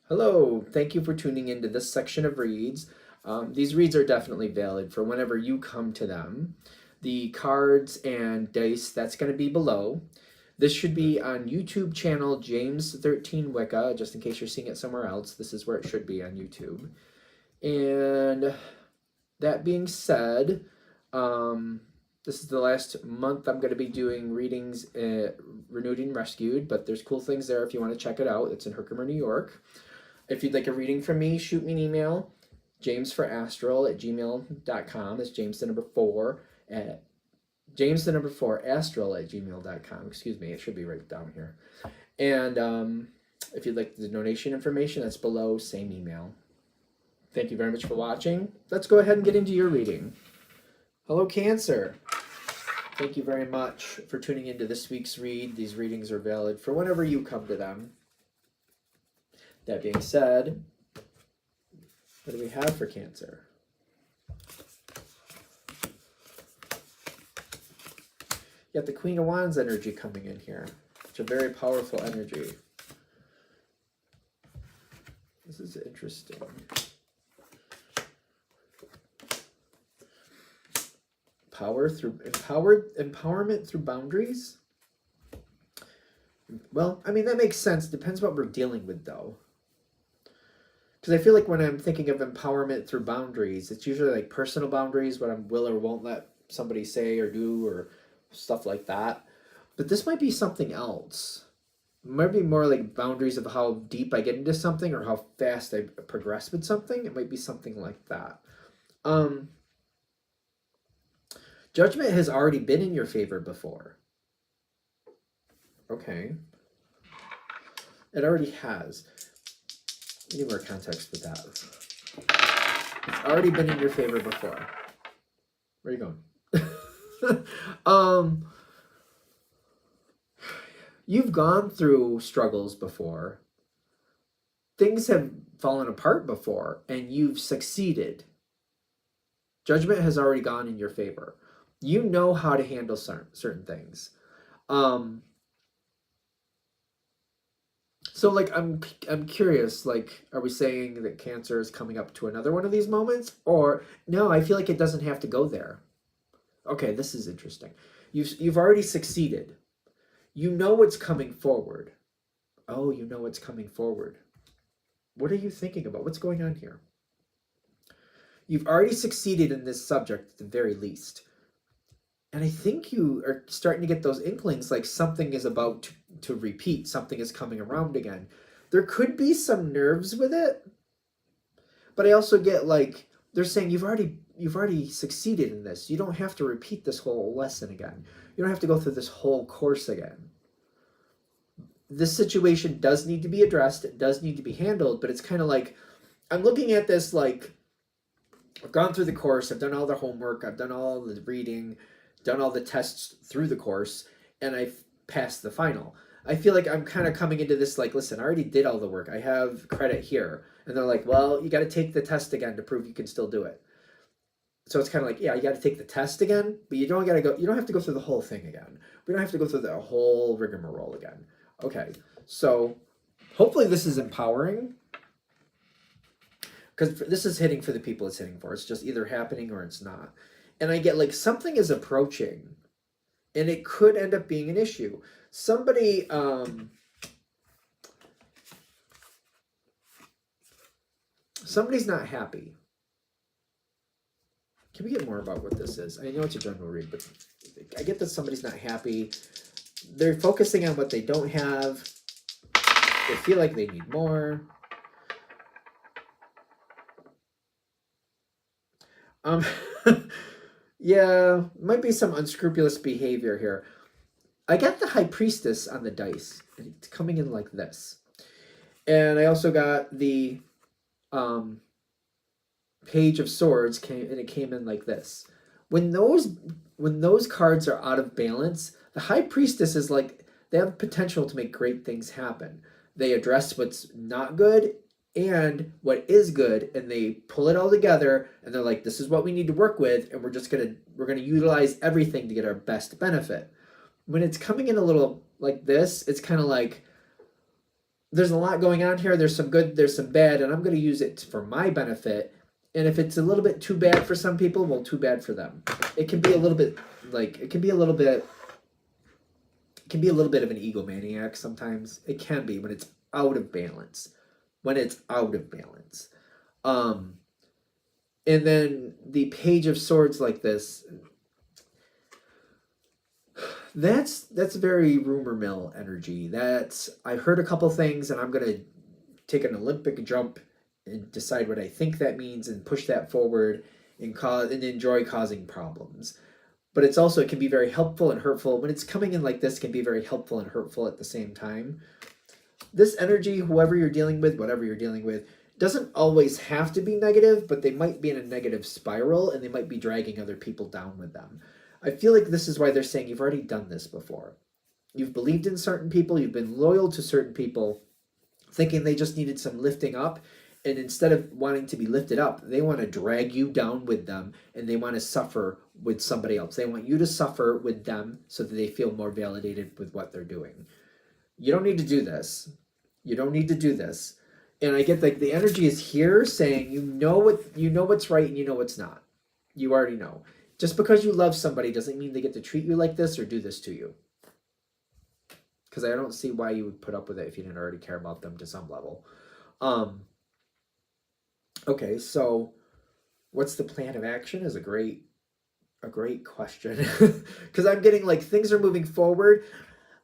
Hello, thank you for tuning into this section of reads. These reads are definitely valid for whenever you come to them. The cards and dice, that's going to be below. This should be on YouTube channel James13 Wicca, just in case you're seeing it somewhere else. This is where it should be on YouTube. And that being said, this is the last month I'm going to be doing readings at Renewed and Rescued, but there's cool things there if you want to check it out. It's in Herkimer, New York. If you'd like a reading from me, shoot me an email, jamesforastral@gmail.com. It's James the number 4 at astral@gmail.com. Excuse me, it should be right down here. And if you'd like the donation information, that's below, same email. Thank you very much for watching. Let's go ahead and get into your reading. Hello, Cancer. Thank you very much for tuning into this week's read. These readings are valid for whenever you come to them. That being said, what do we have for Cancer? You got the Queen of Wands energy coming in here. It's a very powerful energy. This is interesting. Empowerment through boundaries? Well, I mean, that makes sense. Depends what we're dealing with, though. Because I feel like when I'm thinking of empowerment through boundaries, it's usually like personal boundaries, what I will or won't let somebody say or do or stuff like that. But this might be something else. It might be more like boundaries of how deep I get into something or how fast I progress with something. It might be something like that. Judgment has already been in your favor before. Okay. It already has. I need more context with that. It's already been in your favor before. Where are you going? You've gone through struggles before. Things have fallen apart before, and you've succeeded. Judgment has already gone in your favor. You know how to handle certain things. So, like, I'm curious, like, are we saying that Cancer is coming up to another one of these moments? Or, no, I feel like it doesn't have to go there. Okay, this is interesting. You've already succeeded. You know what's coming forward. Oh, you know what's coming forward. What are you thinking about? What's going on here? You've already succeeded in this subject at the very least. And I think you are starting to get those inklings like something is about to repeat. Something is coming around again. There could be some nerves with it. But I also get like, they're saying you've already succeeded in this. You don't have to repeat this whole lesson again. You don't have to go through this whole course again. This situation does need to be addressed. It does need to be handled. But it's kind of like, I'm looking at this like, I've gone through the course. I've done all the homework. I've done all the reading. Done all the tests through the course, and I've passed the final. I feel like I'm kind of coming into this like, listen, I already did all the work. I have credit here. And they're like, well, you got to take the test again to prove you can still do it. So it's kind of like, yeah, you got to take the test again, but you don't have to go through the whole thing again. We don't have to go through the whole rigmarole again. Okay, so hopefully this is empowering, because this is hitting for the people it's hitting for. It's just either happening or it's not. And I get like something is approaching, and it could end up being an issue. Somebody's not happy. Can we get more about what this is? I know it's a general read, but I get that somebody's not happy. They're focusing on what they don't have. They feel like they need more. Yeah, might be some unscrupulous behavior here. I got the High Priestess on the dice, and it's coming in like this. And I also got the Page of Swords, and it came in like this. When those cards are out of balance, the High Priestess is like, they have potential to make great things happen. They address what's not good and what is good, and they pull it all together, and they're like, this is what we need to work with, and we're gonna utilize everything to get our best benefit. When it's coming in a little like this, it's kind of like there's a lot going on here. There's some good, there's some bad, and I'm going to use it for my benefit. And if it's a little bit too bad for some people, well, too bad for them. It can be a little bit like, it can be a little bit of an egomaniac sometimes. It can be when it's out of balance. When it's out of balance. And then the Page of Swords like this, that's very rumor mill energy. That's, I've heard a couple things and I'm going to take an Olympic jump and decide what I think that means and push that forward and enjoy causing problems. But it's also, it can be very helpful and hurtful. When it's coming in like this, it can be very helpful and hurtful at the same time. This energy, whoever you're dealing with, whatever you're dealing with, doesn't always have to be negative, but they might be in a negative spiral and they might be dragging other people down with them. I feel like this is why they're saying you've already done this before. You've believed in certain people, you've been loyal to certain people, thinking they just needed some lifting up. And instead of wanting to be lifted up, they want to drag you down with them and they want to suffer with somebody else. They want you to suffer with them so that they feel more validated with what they're doing. You don't need to do this. You don't need to do this. And I get like the energy is here saying you know what's right and you know what's not. You already know. Just because you love somebody doesn't mean they get to treat you like this or do this to you. Because I don't see why you would put up with it if you didn't already care about them to some level. Okay, so what's the plan of action is a great question. Because I'm getting like things are moving forward.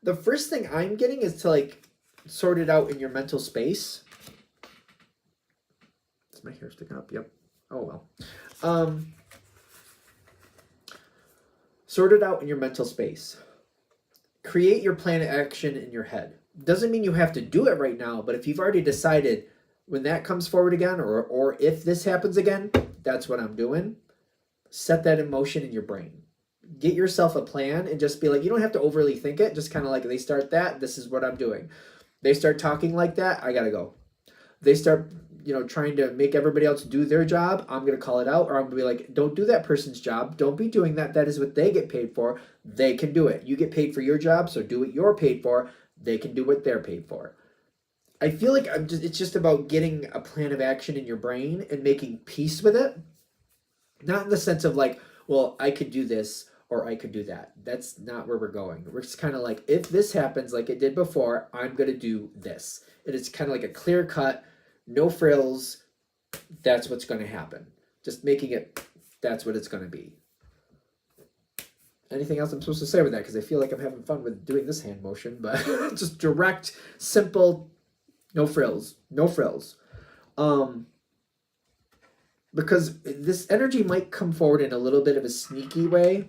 The first thing I'm getting is to like sort it out in your mental space. Is my hair sticking up? Yep. Oh well. Sort it out in your mental space. Create your plan of action in your head. Doesn't mean you have to do it right now, but if you've already decided when that comes forward again, or if this happens again, that's what I'm doing. Set that in motion in your brain. Get yourself a plan and just be like, you don't have to overly think it. Just kind of like they start that, this is what I'm doing. They start talking like that, I gotta go. They start, trying to make everybody else do their job, I'm gonna call it out, or I'm gonna be like, don't do that person's job. Don't be doing that. That is what they get paid for. They can do it. You get paid for your job, so do what you're paid for. They can do what they're paid for. I feel like it's just about getting a plan of action in your brain and making peace with it. Not in the sense of like, well, I could do this or I could do that. That's not where we're going. We're just kind of like, if this happens like it did before, I'm going to do this. And it's kind of like a clear cut, no frills. That's what's going to happen. Just making it, that's what it's going to be. Anything else I'm supposed to say with that? Because I feel like I'm having fun with doing this hand motion, but just direct, simple, no frills, no frills. Because this energy might come forward in a little bit of a sneaky way.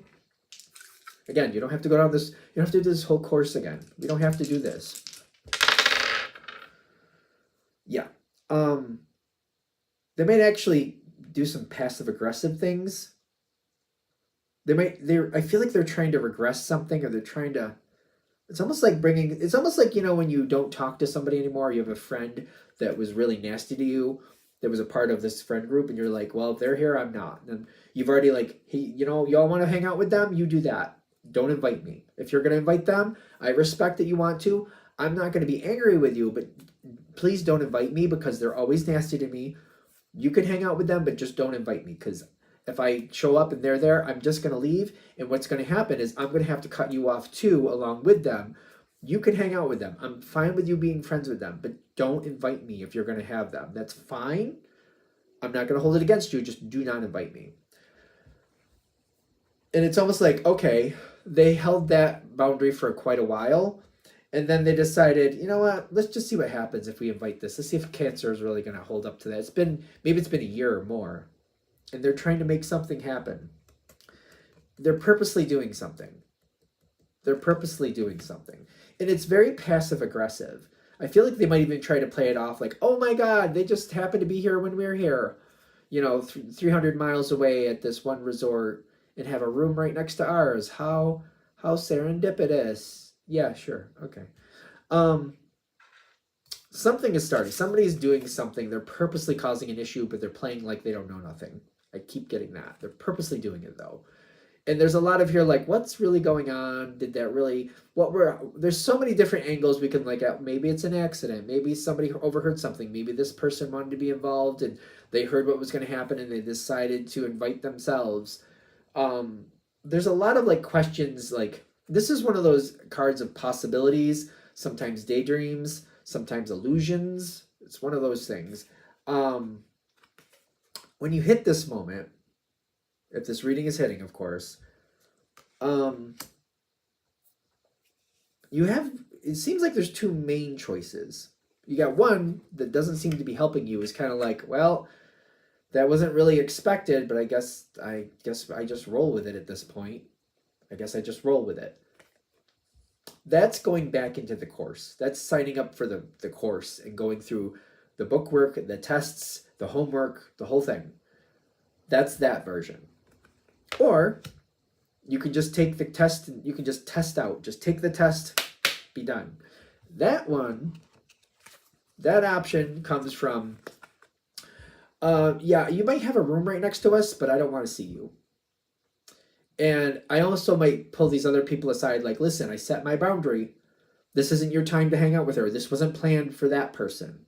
Again, you don't have to go down this, you don't have to do this whole course again. You don't have to do this. Yeah. They might actually do some passive aggressive things. I feel like they're trying to regress something, or they're trying to, it's almost like when you don't talk to somebody anymore, you have a friend that was really nasty to you, that was a part of this friend group, and you're like, well, if they're here, I'm not. And you've already like, hey, y'all want to hang out with them? You do that. Don't invite me. If you're going to invite them, I respect that you want to. I'm not going to be angry with you, but please don't invite me because they're always nasty to me. You can hang out with them, but just don't invite me, because if I show up and they're there, I'm just going to leave. And what's going to happen is I'm going to have to cut you off too, along with them. You can hang out with them. I'm fine with you being friends with them, but don't invite me if you're going to have them. That's fine. I'm not going to hold it against you. Just do not invite me. And it's almost like, okay, they held that boundary for quite a while. And then they decided, you know what, let's just see what happens if we invite this. Let's see if Cancer is really going to hold up to that. Maybe it's been a year or more. And they're trying to make something happen. They're purposely doing something. They're purposely doing something. And it's very passive aggressive. I feel like they might even try to play it off like, oh my God, they just happened to be here when we're here. 300 miles away at this one resort and have a room right next to ours. How serendipitous. Yeah, sure. Okay. Something is starting. Somebody's doing something. They're purposely causing an issue, but they're playing like they don't know nothing. I keep getting that. They're purposely doing it though. And there's a lot of here like, what's really going on? Did that really, there's so many different angles we can look at. Maybe it's an accident. Maybe somebody overheard something. Maybe this person wanted to be involved and they heard what was going to happen and they decided to invite themselves. There's a lot of like questions. Like, this is one of those cards of possibilities, sometimes daydreams, sometimes illusions. It's one of those things. When you hit this moment, if this reading is hitting, of course, you have, it seems like there's two main choices. You got one that doesn't seem to be helping you, is kind of like, well, that wasn't really expected, but I guess I just roll with it at this point. I guess I just roll with it. That's going back into the course. That's signing up for the course and going through the bookwork, the tests, the homework, the whole thing. That's that version. Or you can just take the test and you can just test out. Just take the test, be done. That one, that option comes from, yeah, you might have a room right next to us, but I don't want to see you. And I also might pull these other people aside, like, listen, I set my boundary. This isn't your time to hang out with her. This wasn't planned for that person.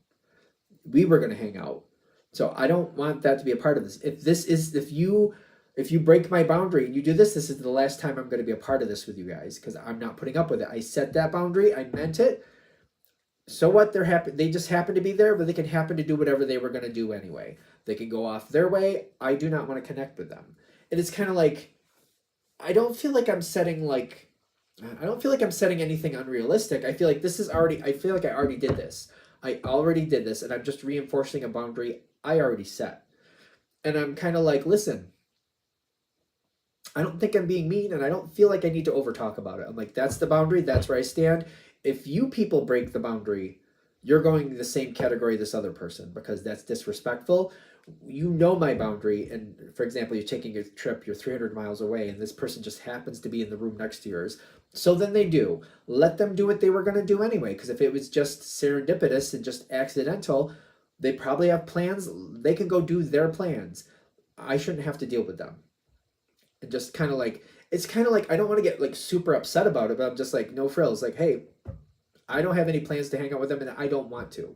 We were going to hang out. So I don't want that to be a part of this. If you break my boundary and you do this, this is the last time I'm going to be a part of this with you guys, because I'm not putting up with it. I set that boundary. I meant it. So what? They just happen to be there, but they can happen to do whatever they were going to do anyway. They can go off their way. I do not want to connect with them. And it's kind of like, I don't feel like I'm setting anything unrealistic. I feel like I already did this. I already did this, and I'm just reinforcing a boundary I already set. And I'm kind of like, listen, I don't think I'm being mean, and I don't feel like I need to overtalk about it. I'm like, that's the boundary. That's where I stand. If you people break the boundary, you're going in the same category this other person, because that's disrespectful. You know my boundary, and for example, you're taking a trip, you're 300 miles away, and this person just happens to be in the room next to yours. So then they do. Let them do what they were going to do anyway, because if it was just serendipitous and just accidental, they probably have plans. They can go do their plans. I shouldn't have to deal with them. And just kind of like, it's kind of like, I don't want to get like super upset about it, but I'm just like, no frills. Like, hey, I don't have any plans to hang out with them, and I don't want to.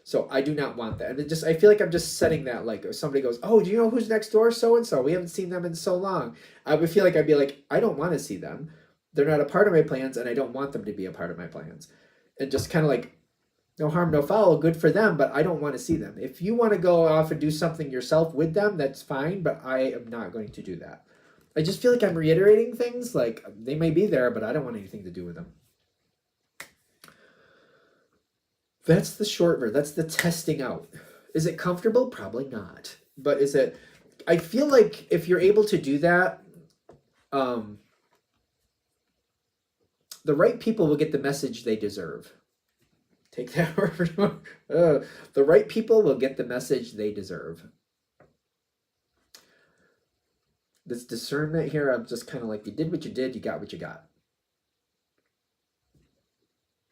So I do not want that. And I feel like I'm just setting that, like, if somebody goes, oh, do you know who's next door? So-and-so. We haven't seen them in so long. I would feel like I'd be like, I don't want to see them. They're not a part of my plans, and I don't want them to be a part of my plans. And just kind of like, no harm, no foul, good for them, but I don't want to see them. If you want to go off and do something yourself with them, that's fine, but I am not going to do that. I just feel like I'm reiterating things, like, they may be there, but I don't want anything to do with them. That's the short version. That's the testing out. Is it comfortable? Probably not. But is it... I feel like if you're able to do that, the right people will get the message they deserve. Take that wherever you want. The right people will get the message they deserve. This discernment here, I'm just kind of like, you did what you did, you got what you got.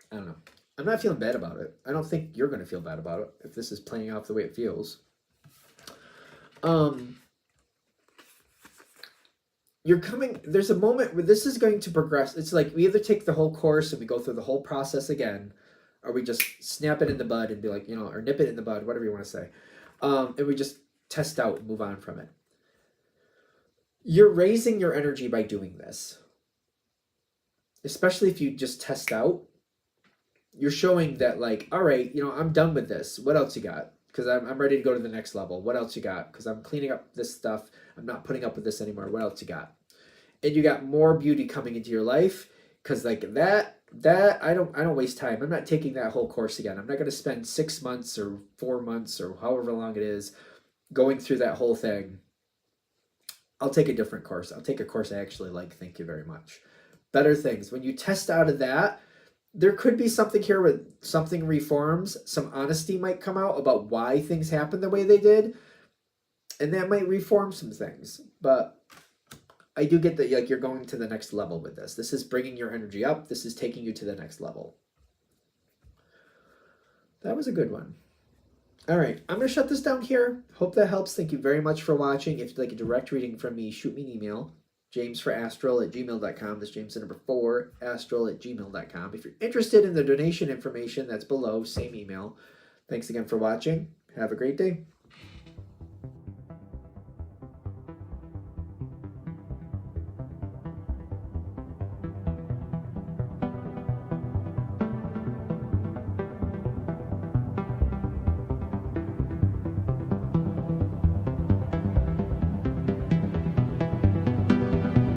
I don't know. I'm not feeling bad about it. I don't think you're going to feel bad about it if this is playing off the way it feels. There's a moment where this is going to progress. It's like we either take the whole course and we go through the whole process again, or we just snap it in the bud and be like, or nip it in the bud, whatever you want to say. And we just test out and move on from it. You're raising your energy by doing this. Especially if you just test out. You're showing that, like, all right, I'm done with this. What else you got? Because I'm ready to go to the next level. What else you got? Because I'm cleaning up this stuff. I'm not putting up with this anymore. What else you got? And you got more beauty coming into your life. Because like that I don't waste time. I'm not taking that whole course again. I'm not going to spend 6 months or 4 months or however long it is going through that whole thing. I'll take a different course. I'll take a course I actually like. Thank you very much. Better things. When you test out of that, there could be something here where something reforms. Some honesty might come out about why things happened the way they did. And that might reform some things. But I do get that, like, you're going to the next level with this. This is bringing your energy up. This is taking you to the next level. That was a good one. All right, I'm going to shut this down here. Hope that helps. Thank you very much for watching. If you'd like a direct reading from me, shoot me an email. jamesforastral@gmail.com. That's James the number 4, astral@gmail.com. If you're interested in the donation information, that's below, same email. Thanks again for watching. Have a great day.